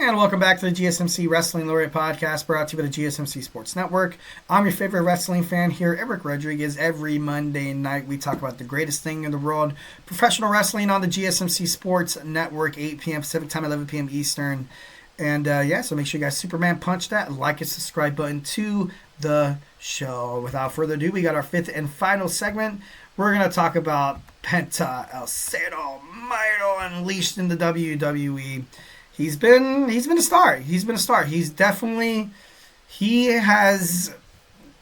And welcome back to the GSMC Wrestling Laureate podcast brought to you by the GSMC Sports Network. I'm your favorite wrestling fan here, Eric Rodriguez. Every Monday night we talk about the greatest thing in the world, professional wrestling on the GSMC Sports Network, 8 p.m. Pacific Time, 11 p.m. Eastern. And so make sure you guys Superman punch that like and subscribe button to the show. Without further ado, we got our fifth and final segment. We're going to talk about Penta El Cero Miedo unleashed in the WWE. He's been a star. He has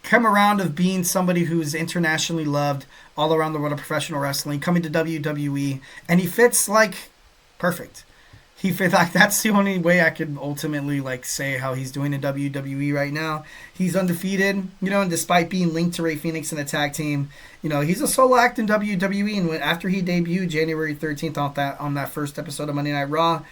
come around of being somebody who's internationally loved all around the world of professional wrestling, coming to WWE, and he fits like perfect. He fits like that's the only way I could ultimately say how he's doing in WWE right now. He's undefeated, and despite being linked to Rey Fenix in the tag team, he's a solo act in WWE. And after he debuted January 13th on that first episode of Monday Night Raw,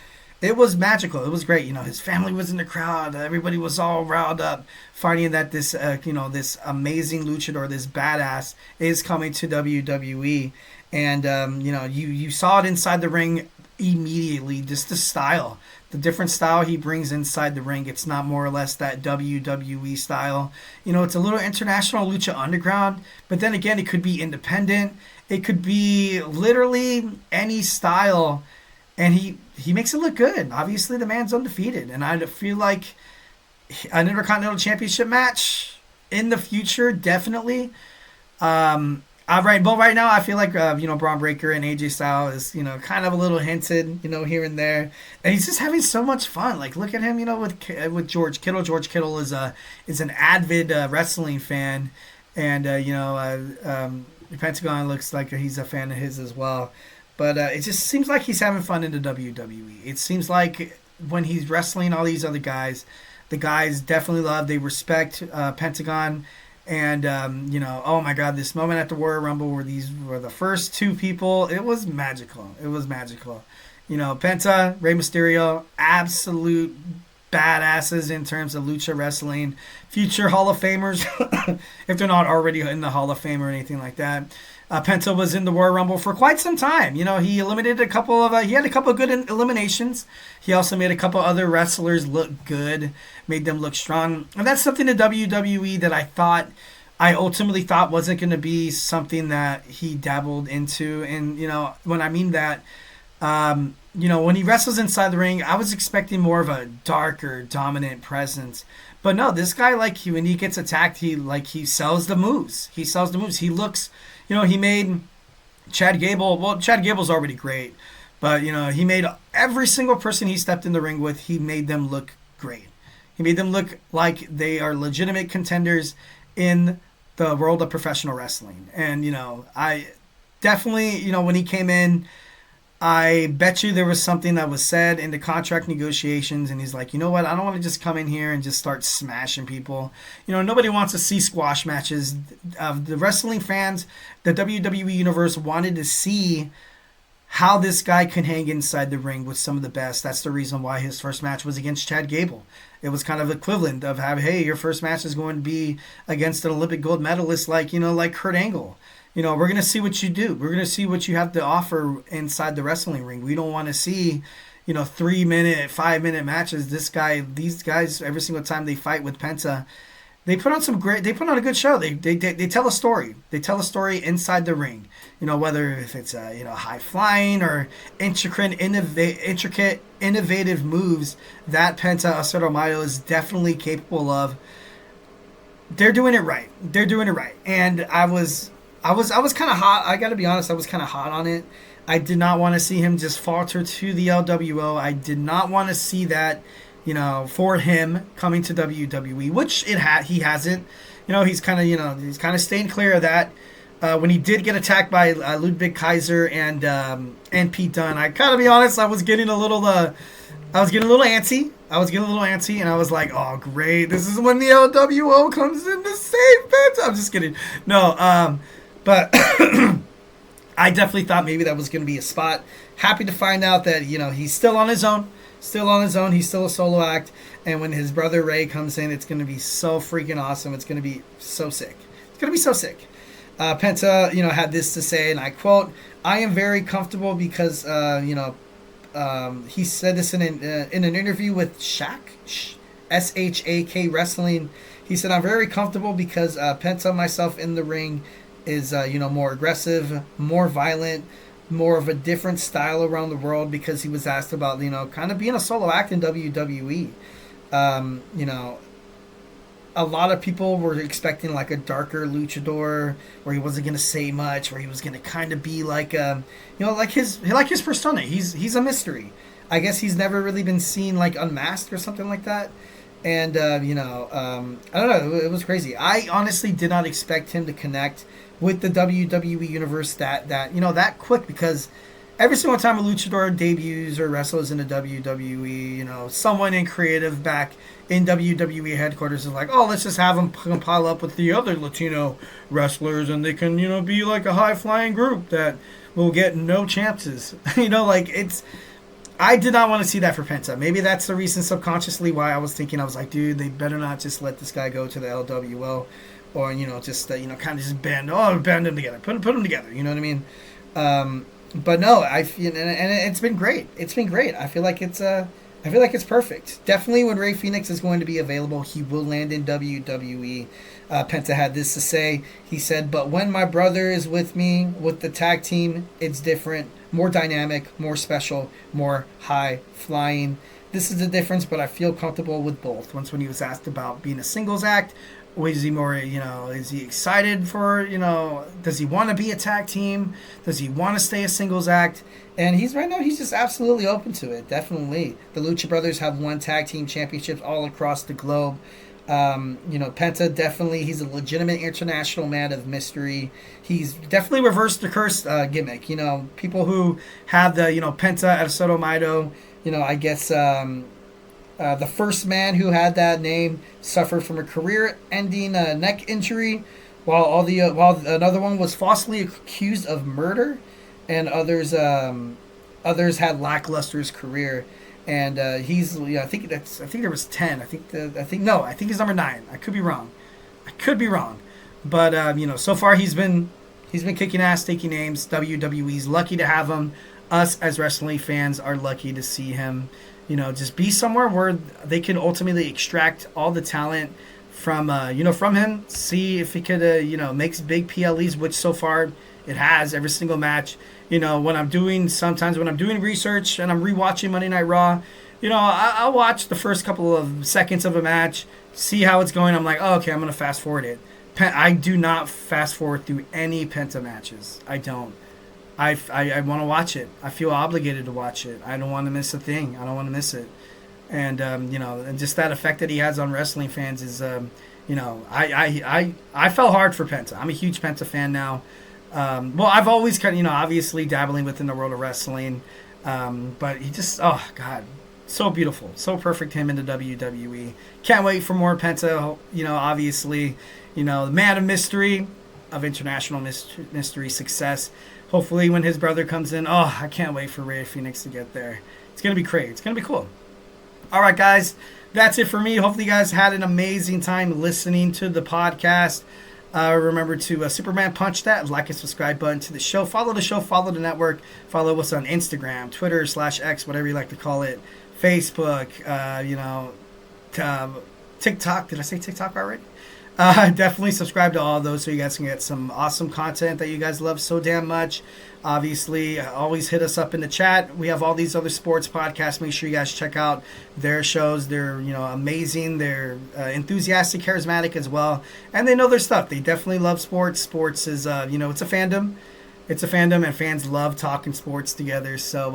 it was magical. It was great. His family was in the crowd. Everybody was all riled up, finding that this amazing luchador, this badass, is coming to WWE. And, you saw it inside the ring immediately. Just the style, the different style he brings inside the ring. It's not more or less that WWE style. It's a little international lucha underground, but then again, it could be independent. It could be literally any style. And he makes it look good. Obviously, the man's undefeated. And I feel like an Intercontinental Championship match in the future, definitely. Right now, I feel like, Braun Breaker and AJ Styles is, kind of a little hinted, here and there. And he's just having so much fun. Look at him, with George Kittle. George Kittle is an avid wrestling fan. And, Pentagon looks like he's a fan of his as well. But it just seems like he's having fun in the WWE. It seems like when he's wrestling all these other guys, the guys definitely love, they respect Pentagon. And, oh my God, this moment at the Royal Rumble where these were the first two people, it was magical. Penta, Rey Mysterio, absolute badasses in terms of lucha wrestling. Future Hall of Famers, if they're not already in the Hall of Fame or anything like that. Penta was in the Royal Rumble for quite some time. He eliminated a couple of good eliminations. He also made a couple other wrestlers look good, made them look strong. And that's something in WWE that I ultimately thought wasn't going to be something that he dabbled into. And, when I mean that, when he wrestles inside the ring, I was expecting more of a darker, dominant presence. But no, this guy, when he gets attacked, he sells the moves. He looks, he made Chad Gable. Well, Chad Gable's already great. But, he made every single person he stepped in the ring with, he made them look great. He made them look like they are legitimate contenders in the world of professional wrestling. And, I definitely, when he came in, I bet you there was something that was said in the contract negotiations, and he's like, you know what, I don't want to just come in here and just start smashing people. Nobody wants to see squash matches. The wrestling fans, the WWE Universe wanted to see how this guy can hang inside the ring with some of the best. That's the reason why his first match was against Chad Gable. It was kind of equivalent of hey, your first match is going to be against an Olympic gold medalist like Kurt Angle. We're going to see what you do. We're going to see what you have to offer inside the wrestling ring. We don't want to see, 3-minute, 5-minute matches. These guys, every single time they fight with Penta, they put on a good show. They tell a story. They tell a story inside the ring. Whether if it's high flying or intricate, innovative moves that Penta El Cero Miedo is definitely capable of. They're doing it right. And I was kind of hot. I got to be honest, I was kind of hot on it. I did not want to see him just falter to the LWO. I did not want to see that, for him coming to WWE, which he hasn't. He's kind of staying clear of that. When he did get attacked by Ludwig Kaiser and Pete Dunne, I gotta be honest, I was getting a little antsy. And I was like, oh great, this is when the LWO comes in to save Penta. I'm just kidding. No, but I definitely thought maybe that was going to be a spot. Happy to find out that, he's still on his own. He's still a solo act. And when his brother Ray comes in, it's going to be so freaking awesome. It's going to be so sick. Penta, had this to say, and I quote, I am very comfortable because, He said this in an interview with SHAK Wrestling. He said, "I'm very comfortable because Penta, myself in the ring, is more aggressive, more violent, more of a different style around the world." Because he was asked about kind of being a solo act in WWE. A lot of people were expecting like a darker luchador where he wasn't going to say much, where he was going to kind of be like like his persona. He's a mystery. I guess he's never really been seen like unmasked or something like that. And I don't know, it was crazy. I honestly did not expect him to connect with the WWE universe that quick, because every single time a luchador debuts or wrestles in the WWE, someone in creative back in WWE headquarters is like, oh, let's just have them pile up with the other Latino wrestlers, and they can, be like a high-flying group that will get no chances. I did not want to see that for Penta. Maybe that's the reason subconsciously why I was like, dude, they better not just let this guy go to the LWO, or, just, kind of just band them together. Put them together, you know what I mean? But no, and it's been great. It's been great. I feel like it's perfect. Definitely when Rey Fenix is going to be available, he will land in WWE. Penta had this to say. He said, "But when my brother is with me with the tag team, it's different, more dynamic, more special, more high flying. This is the difference, but I feel comfortable with both." Once when he was asked about being a singles act, is he more, is he excited for, does he want to be a tag team? Does he want to stay a singles act? And he's just absolutely open to it. Definitely. The Lucha Brothers have won tag team championships all across the globe. Penta, definitely, he's a legitimate international man of mystery. He's definitely reversed the curse gimmick. People who have the, Penta El Cero Miedo, I guess, the first man who had that name suffered from a career-ending neck injury, while another one was falsely accused of murder, and others had lackluster career. And he's, I think there was 10. I think he's number 9. I could be wrong, but so far he's been kicking ass, taking names. WWE's lucky to have him. Us as wrestling fans are lucky to see him. Just be somewhere where they can ultimately extract all the talent from him. See if he could, makes big PLEs, which so far it has every single match. When I'm doing research and I'm rewatching Monday Night Raw, I'll watch the first couple of seconds of a match, see how it's going. I'm like, oh, okay, I'm going to fast forward it. I do not fast forward through any Penta matches. I don't. I want to watch it. I feel obligated to watch it. I don't want to miss a thing. I don't want to miss it. And and just that effect that he has on wrestling fans is, I fell hard for Penta. I'm a huge Penta fan now. I've always kind of, obviously dabbling within the world of wrestling. But he just, oh God, so beautiful, so perfect. Him into WWE. Can't wait for more Penta. Obviously, the man of mystery, of international mystery success. Hopefully when his brother comes in, I can't wait for Rey Fenix to get there. It's going to be great. It's going to be cool. All right, guys. That's it for me. Hopefully you guys had an amazing time listening to the podcast. Remember to Superman punch that like and subscribe button to the show. Follow the show. Follow the network. Follow us on Instagram, Twitter /X, whatever you like to call it. Facebook, TikTok. Did I say TikTok already? Definitely subscribe to all those so you guys can get some awesome content that you guys love so damn much. Obviously, always hit us up in the chat. We have all these other sports podcasts. Make sure you guys check out their shows. They're amazing. They're enthusiastic, charismatic as well, and they know their stuff. They definitely love sports. Sports is it's a fandom. It's a fandom, and fans love talking sports together. So,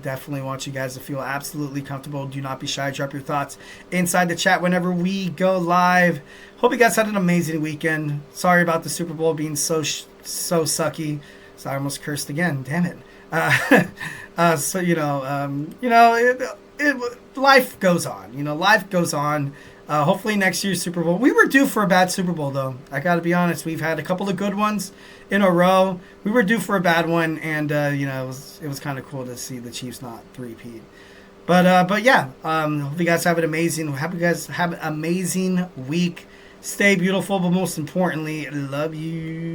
definitely want you guys to feel absolutely comfortable. Do not be shy. Drop your thoughts inside the chat whenever we go live. Hope you guys had an amazing weekend. Sorry about the Super Bowl being so sucky. So I almost cursed again. Damn it. Life goes on. Life goes on. Hopefully next year's Super Bowl. We were due for a bad Super Bowl, though. I got to be honest. We've had a couple of good ones in a row. We were due for a bad one, and it was kind of cool to see the Chiefs not three-peat. But yeah. Hope you guys have an amazing. Hope you guys have an amazing week. Stay beautiful, but most importantly, love you.